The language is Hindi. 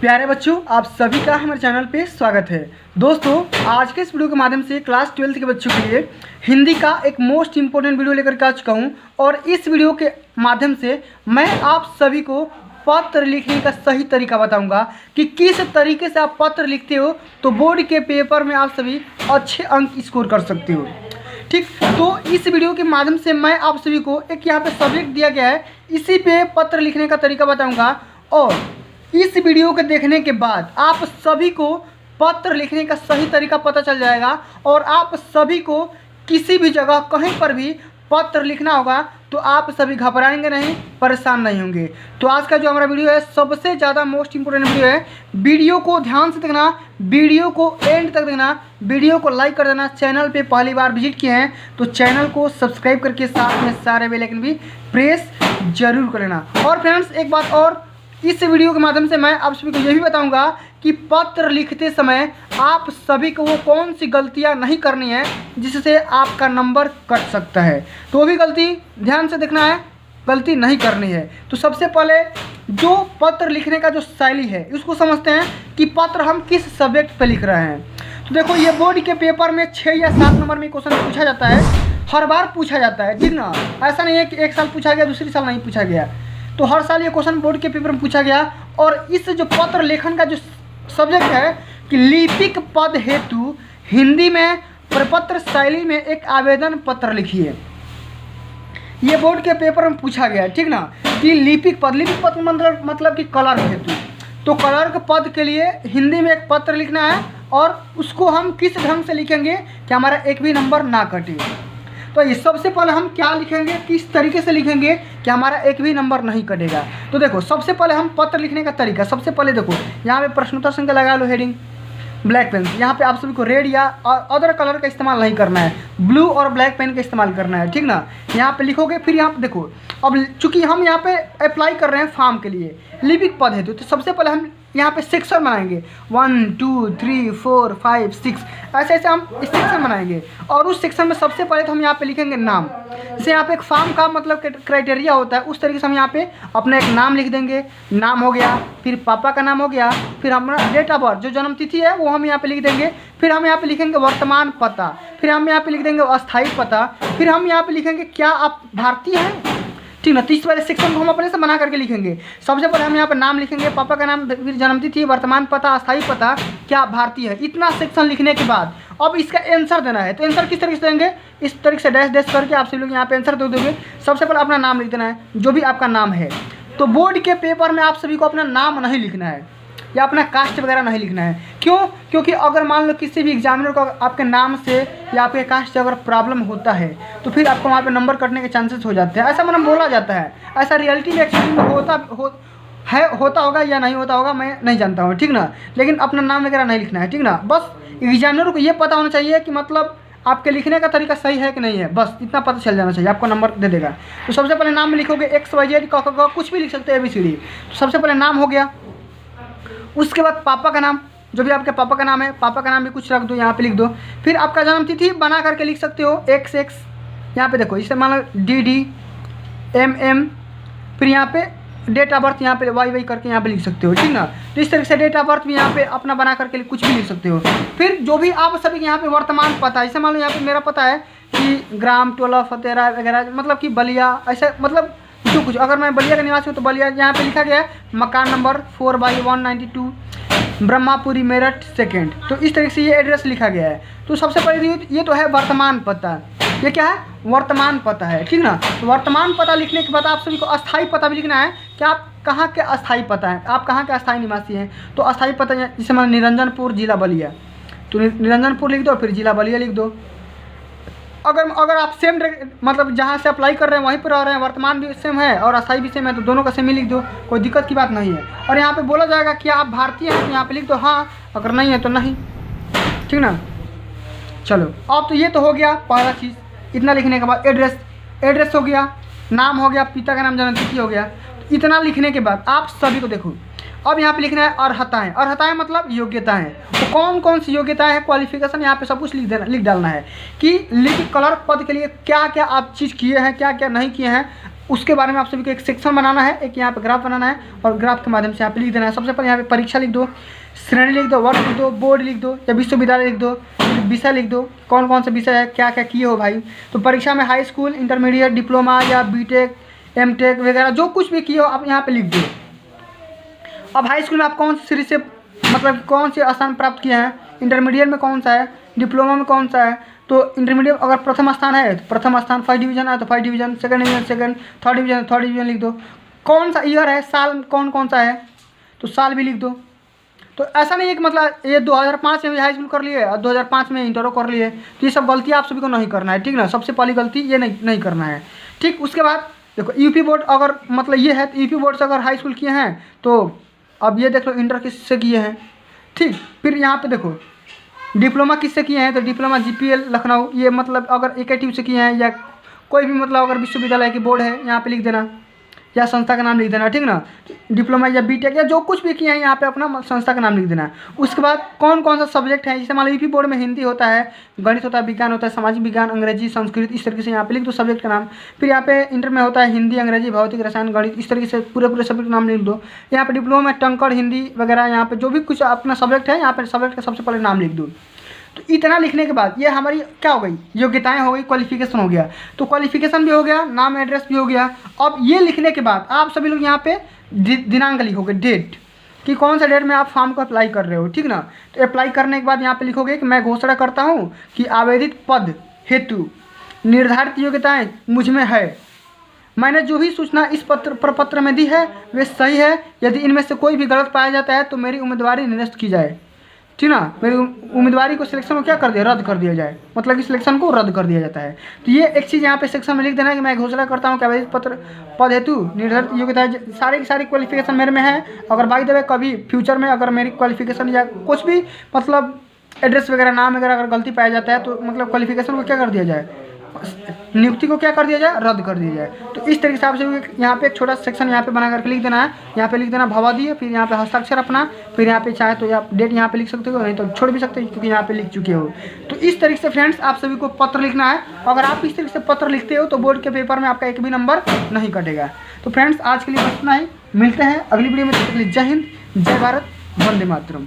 प्यारे बच्चों, आप सभी का हमारे चैनल पे स्वागत है। दोस्तों, आज के इस वीडियो के माध्यम से क्लास 12th के बच्चों के लिए हिंदी का एक मोस्ट इम्पोर्टेंट वीडियो लेकर के आ चुका हूँ। और इस वीडियो के माध्यम से मैं आप सभी को पत्र लिखने का सही तरीका बताऊंगा कि किस तरीके से आप पत्र लिखते हो तो बोर्ड के पेपर में आप सभी अच्छे अंक स्कोर कर सकते हो। ठीक, तो इस वीडियो के माध्यम से मैं आप सभी को एक यहाँ पे सब्जेक्ट दिया गया है, इसी पे पत्र लिखने का तरीका बताऊंगा। और इस वीडियो को देखने के बाद आप सभी को पत्र लिखने का सही तरीका पता चल जाएगा और आप सभी को किसी भी जगह कहीं पर भी पत्र लिखना होगा तो आप सभी घबराएंगे नहीं, परेशान नहीं होंगे। तो आज का जो हमारा वीडियो है सबसे ज़्यादा मोस्ट इंपोर्टेंट वीडियो है। वीडियो को ध्यान से देखना, वीडियो को एंड तक देखना, वीडियो को लाइक कर देना। चैनल पे पहली बार विजिट किए हैं तो चैनल को सब्सक्राइब करके साथ में सारे बेल आइकन भी प्रेस जरूर कर लेना। और फ्रेंड्स, एक बात और, इस वीडियो के माध्यम से मैं आप सभी को यह भी बताऊंगा कि पत्र लिखते समय आप सभी को वो कौन सी गलतियां नहीं करनी है जिससे आपका नंबर कट सकता है। तो वो भी गलती ध्यान से देखना है, गलती नहीं करनी है। तो सबसे पहले जो पत्र लिखने का जो शैली है उसको समझते हैं कि पत्र हम किस सब्जेक्ट पर लिख रहे हैं। तो देखो, ये बोर्ड के पेपर में 6 या 7 नंबर में क्वेश्चन पूछा जाता है, हर बार पूछा जाता है, ठीक ना। ऐसा नहीं है कि एक साल पूछा गया दूसरी साल नहीं पूछा गया। तो हर साल ये क्वेश्चन बोर्ड के पेपर में पूछा गया। और इस जो पत्र लेखन का जो सब्जेक्ट है कि लिपिक पद हेतु हिंदी में प्रपत्र शैली में एक आवेदन पत्र लिखिए, ये बोर्ड के पेपर में पूछा गया, ठीक ना। कि लिपिक पद मतलब कि क्लर्क हेतु, तो क्लर्क पद के लिए हिंदी में एक पत्र लिखना है और उसको हम किस ढंग से लिखेंगे कि हमारा एक भी नंबर ना कटे। तो ये सबसे पहले हम क्या लिखेंगे, किस तरीके से लिखेंगे कि हमारा एक भी नंबर नहीं कटेगा। तो देखो, सबसे पहले हम पत्र लिखने का तरीका, सबसे पहले देखो यहाँ पे प्रश्नोत्तर संख्या लगा लो, हेडिंग ब्लैक पेन। यहाँ पे आप सभी को रेड या अदर कलर का इस्तेमाल नहीं करना है, ब्लू और ब्लैक पेन का इस्तेमाल करना है, ठीक ना। यहाँ पे लिखोगे, फिर यहाँ पे देखो, अब चूंकि हम यहाँ पे अप्लाई कर रहे हैं फॉर्म के लिए लिपिक पद हेतु, तो सबसे पहले हम यहाँ पे सेक्शन बनाएंगे 1 2 3 4 5 6, ऐसे ऐसे हम सेक्शन बनाएंगे। और उस सेक्शन में सबसे पहले तो हम यहाँ पे लिखेंगे नाम। जैसे यहाँ पे एक फॉर्म का मतलब क्राइटेरिया होता है, उस तरीके से हम यहाँ पे अपना एक नाम लिख देंगे। नाम हो गया, फिर पापा का नाम हो गया, फिर हमारा डेट ऑफ बर्थ जो जन्म तिथि है वो हम यहाँ पे लिख देंगे। फिर हम यहाँ पे लिखेंगे वर्तमान पता, फिर हम यहाँ पे लिख देंगे अस्थायी पता, फिर हम यहाँ पे लिखेंगे क्या आप भारतीय हैं, ठीक ना। तो इस वाले सेक्शन को हम अपने से बना करके लिखेंगे। सबसे पहले हम यहाँ पर नाम लिखेंगे, पापा का नाम, फिर जन्मतिथि, वर्तमान पता, अस्थायी पता, क्या भारतीय है। इतना सेक्शन लिखने के बाद अब इसका आंसर देना है। तो आंसर किस तरीके से देंगे, इस तरीके से डैश डैश करके आप सभी लोग यहाँ पे आंसर दे दोगे। सबसे पहले अपना नाम लिख देना है, जो भी आपका नाम है। तो बोर्ड के पेपर में आप सभी को अपना नाम नहीं लिखना है या अपना कास्ट वगैरह नहीं लिखना है। क्यों? क्योंकि अगर मान लो किसी भी एग्जामिनर को आपके नाम से या आपके कास्ट से अगर प्रॉब्लम होता है तो फिर आपको वहाँ पे नंबर कटने के चांसेस हो जाते हैं। ऐसा मतलब बोला जाता है, ऐसा रियलिटी में एक्चुअली में होता होगा या नहीं होता होगा, मैं नहीं जानता हूँ, ठीक ना। लेकिन अपना नाम वगैरह नहीं लिखना है, ठीक ना। बस एग्जामिनर को ये पता होना चाहिए कि मतलब आपके लिखने का तरीका सही है कि नहीं है, बस इतना पता चल जाना चाहिए, आपको नंबर दे देगा। तो सबसे पहले नाम में लिखोगे XYZ कुछ भी लिख सकते हैं, ABCD। तो सबसे पहले नाम हो गया, उसके बाद पापा का नाम, जो भी आपके पापा का नाम है, पापा का नाम भी कुछ रख दो, यहाँ पे लिख दो। फिर आपका जन्म तिथि बना करके लिख सकते हो XX, यहाँ पे देखो, इसे मान लो DD MM, फिर यहाँ पे डेट ऑफ बर्थ यहाँ पे YY करके यहाँ पे लिख सकते हो, ठीक ना। तो इस तरीके से डेट ऑफ बर्थ भी यहाँ पे अपना बना करके कुछ भी लिख सकते हो। फिर जो भी आप सभी यहाँ पे वर्तमान पता, जैसे मान लो यहाँ पे मेरा पता है कि ग्राम 12 फतेरा वगैरह, मतलब कि बलिया, ऐसा मतलब जो कुछ, अगर मैं बलिया का निवासी हूँ तो बलिया यहाँ पे लिखा गया है। मकान नंबर 4/192 ब्रह्मापुरी मेरठ 2nd। तो इस तरीके से ये एड्रेस लिखा गया है। तो सबसे पहले ये तो है वर्तमान पता, ये क्या है, वर्तमान पता है, ठीक ना। तो वर्तमान पता लिखने के बाद आप सभी को अस्थायी पता भी लिखना है कि आप कहाँ के अस्थायी पता है, आप कहाँ के अस्थायी निवासी हैं। तो अस्थायी पता जैसे मान निरंजनपुर जिला बलिया, तो निरंजनपुर लिख दो, फिर जिला बलिया लिख दो। अगर आप सेम मतलब जहाँ से अप्लाई कर रहे हैं वहीं पर रह रहे हैं, वर्तमान भी सेम है और अस्थायी भी सेम है, तो दोनों का सेम ही लिख दो, कोई दिक्कत की बात नहीं है। और यहाँ पे बोला जाएगा कि आप भारतीय हैं, तो यहाँ पे लिख दो हाँ, अगर नहीं है तो नहीं, ठीक ना। चलो, अब तो ये तो हो गया पहला चीज़। इतना लिखने के बाद एड्रेस हो गया, नाम हो गया, पिता का नाम, जन्मतिथि हो गया। इतना लिखने के बाद आप सभी को देखो, अब यहाँ पे लिखना है अर्हताएँ। अर्हताएँ मतलब योग्यताएँ। तो कौन कौन सी योग्यताएँ हैं, क्वालिफिकेशन, यहाँ पे सब कुछ लिख डालना है कि लिपिक क्लर्क पद के लिए क्या क्या आप चीज़ किए हैं, क्या क्या नहीं किए हैं। उसके बारे में आप सभी को एक सेक्शन बनाना है, एक यहाँ पे ग्राफ बनाना है और ग्राफ के माध्यम से यहाँ पे लिख देना है। सबसे पहले यहाँ पे परीक्षा लिख दो, श्रेणी लिख दो, वर्ष लिख दो, बोर्ड लिख दो या विश्वविद्यालय लिख दो, विषय लिख दो, कौन कौन सा विषय है, क्या क्या किए हो भाई। तो परीक्षा में हाई स्कूल, इंटरमीडिएट, डिप्लोमा या बीटेक, एमटेक वगैरह जो कुछ भी किए हो आप यहाँ पे लिख दो। अब हाई स्कूल में आप कौन सी सीरीज से मतलब कौन से स्थान प्राप्त किए हैं, इंटरमीडिएट में कौन सा है, डिप्लोमा में कौन सा है। तो इंटरमीडिएट अगर प्रथम स्थान है तो प्रथम स्थान, फर्स्ट डिवीजन है तो first division, second division second, third division लिख दो। कौन सा ईयर है, साल कौन कौन सा है तो साल भी लिख दो। तो ऐसा नहीं है कि मतलब ये 2005 में भी हाई स्कूल कर लिए और 2005 में इंटरो कर लिए, तो ये सब गलती आप सभी को नहीं करना है, ठीक ना। सबसे पहली गलती ये नहीं करना है, ठीक। उसके बाद देखो यूपी बोर्ड अगर मतलब ये है तो यूपी बोर्ड से अगर हाई स्कूल किए हैं तो अब ये देख लो इंटर किससे किए हैं, ठीक। फिर यहाँ पे देखो डिप्लोमा किससे किए हैं तो डिप्लोमा जीपीएल लखनऊ, ये मतलब अगर एकेटीयू से किए हैं या कोई भी मतलब अगर विश्वविद्यालय की बोर्ड है यहाँ पे लिख देना या संस्था का नाम लिख देना, ठीक ना। डिप्लोमा या बीटेक या जो कुछ भी किए हैं यहाँ पे अपना संस्था का नाम लिख देना। उसके बाद कौन कौन सा सब्जेक्ट है, जैसे मान लो यूपी बोर्ड में हिंदी होता है, गणित होता है, विज्ञान होता है, सामाजिक विज्ञान, अंग्रेजी, संस्कृत, इस तरीके से यहाँ पे लिख दो सब्जेक्ट का नाम। फिर यहाँ पे इंटर में होता है हिंदी, अंग्रेजी, भौतिक, रसायन, गणित, इस तरीके से पूरे सब्जेक्ट नाम लिख दो। यहाँ पे डिप्लोमा में टंकड़, हिंदी वगैरह यहाँ पे जो भी कुछ अपना सब्जेक्ट है यहाँ पे सब्जेक्ट का सबसे पहले नाम लिख दो। तो इतना लिखने के बाद ये हमारी क्या हो गई, योग्यताएं हो गई, क्वालिफिकेशन हो गया। तो क्वालिफिकेशन भी हो गया, नाम एड्रेस भी हो गया। अब ये लिखने के बाद आप सभी लोग यहाँ पे दिनांक लिखोगे, डेट, कि कौन सा डेट में आप फॉर्म को अप्लाई कर रहे हो, ठीक ना। तो अप्लाई करने के बाद यहाँ पे लिखोगे कि मैं घोषणा करता हूँ कि आवेदित पद हेतु निर्धारित योग्यताएँ मुझ में है। मैंने जो भी सूचना इस प्रपत्र में दी है वे सही है। यदि इनमें से कोई भी गलत पाया जाता है तो मेरी उम्मीदवारी निरस्त की जाए, ठीक ना। मेरी उम्मीदवारी को सिलेक्शन को क्या कर दिया, रद्द कर दिया जाए, मतलब कि सिलेक्शन को रद्द कर दिया जाता है। तो ये एक चीज़ यहाँ पे सेक्शन में लिख देना है कि मैं घोषणा करता हूँ कि आवेदित पद हेतु निर्धारित योग्यता सारी की सारी क्वालिफिकेशन मेरे में है। अगर बाई द वे कभी फ्यूचर में अगर मेरी क्वालिफिकेशन या कुछ भी मतलब एड्रेस वगैरह नाम वगैरह अगर गलती पाया जाता है तो मतलब क्वालिफिकेशन को क्या कर दिया जाए, नियुक्ति को क्या कर दिया जाए, रद्द कर दिया जाए। तो इस तरीके से आपसे यहाँ पे एक छोटा सेक्शन यहाँ पे बना करके लिख देना है। यहाँ पे लिख देना भवादी, फिर यहाँ पे हस्ताक्षर अपना, फिर यहाँ पे चाहे तो आप डेट यहाँ पे लिख सकते हो, नहीं तो छोड़ भी सकते हो क्योंकि यहाँ पे लिख चुके हो। तो इस तरीके से फ्रेंड्स आप सभी को पत्र लिखना है। अगर आप इस तरीके से पत्र लिखते हो तो बोर्ड के पेपर में आपका एक भी नंबर नहीं कटेगा। तो फ्रेंड्स आज के लिए बस इतना ही, मिलते हैं अगली वीडियो में। जय हिंद, जय भारत, वंदे मातरम।